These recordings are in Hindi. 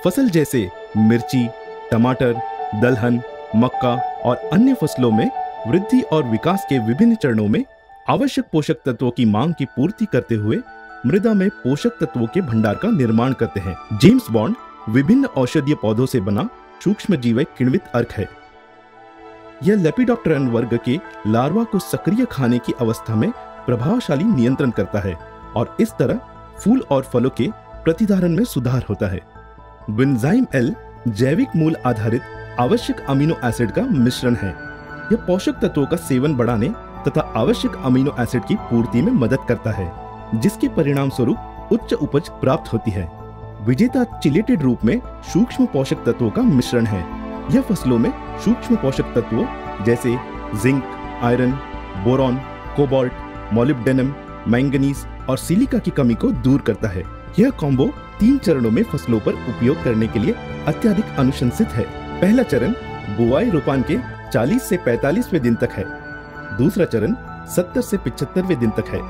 फसल जैसे मिर्ची, टमाटर, दलहन, मक्का और अन्य फसलों में वृद्धि और विकास के विभिन्न चरणों में आवश्यक पोषक तत्वों की मांग की पूर्ति करते हुए मृदा में पोषक तत्वों के भंडार का निर्माण करते हैं। जेम्स बॉन्ड विभिन्न औषधीय पौधों से बना सूक्ष्मजीव किण्वित अर्क है। यह लेपिडोप्टेरन वर्ग के लार्वा को सक्रिय खाने की अवस्था में प्रभावशाली नियंत्रण करता है और इस तरह फूल और फलों के प्रतिधारण में सुधार होता है। विनजाइम एल जैविक मूल आधारित आवश्यक अमीनो एसिड का मिश्रण है। यह पोषक तत्वों का सेवन बढ़ाने तथा आवश्यक अमीनो एसिड की पूर्ति में मदद करता है, जिसके परिणाम स्वरूप उच्च उपज प्राप्त होती है। विजेता चिलेटेड रूप में सूक्ष्म पोषक तत्वों का मिश्रण है। यह फसलों में सूक्ष्म पोषक तत्वों जैसे zinc, iron, boron, cobalt, molybdenum, manganese और सिलिका की कमी को दूर करता है। यह कॉम्बो 3 चरणों में फसलों पर उपयोग करने के लिए अत्यधिक अनुशंसित है। पहला चरण बुआई रोपान के 40 से 45वें दिन तक है। दूसरा चरण 70 से 75वें दिन तक है।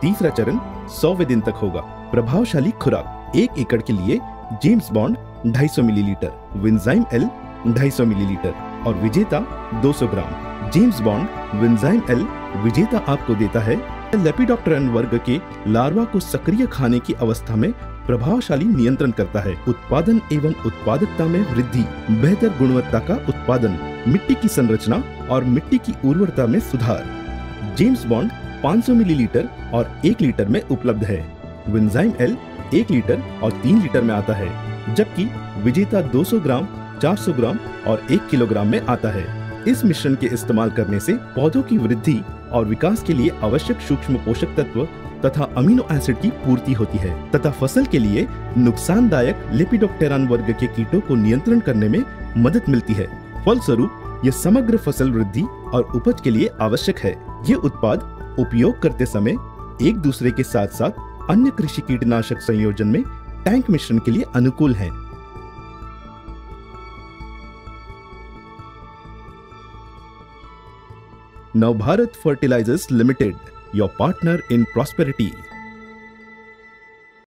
तीसरा चरण 100वें दिन तक होगा। प्रभावशाली खुराक 1 एकड़ के लिए James Bond 250 millilitre, Vinzyme L 250 millilitre और Vijeta 200 gram. James Bond Vinzyme L Vijeta आपको देता है लेपिडोप्टेरन वर्ग के लार्वा को सक्रिय खाने की अवस्था में प्रभावशाली नियंत्रण करता है। उत्पादन एवं उत्पादकता में वृद्धि, बेहतर गुणवत्ता का उत्पादन, मिट्टी की संरचना और मिट्टी की उर्वरता में सुधार। जेम्स बॉन्ड 500 मिलीलीटर और 1 लीटर में उपलब्ध है। विनजाइम एल 1 लीटर और 3 लीटर में आता है, जबकि विजेता 200 ग्राम, 400 ग्राम और 1 किलोग्राम में आता है। इस मिश्रण के इस्तेमाल करने से पौधों की वृद्धि और विकास के लिए आवश्यक सूक्ष्म पोषक तत्व तथा अमीनो एसिड की पूर्ति होती है तथा फसल के लिए नुकसानदायक लेपिडोप्टेरन वर्ग के कीटों को नियंत्रण करने में मदद मिलती है। फलस्वरूप यह समग्र फसल वृद्धि और उपज के लिए आवश्यक है। ये उत्पाद उपयोग करते समय एक दूसरे के साथ साथ अन्य कृषि कीटनाशक संयोजन में टैंक मिश्रण के लिए अनुकूल हैं। Now Bharat Fertilizers Limited, your partner in prosperity.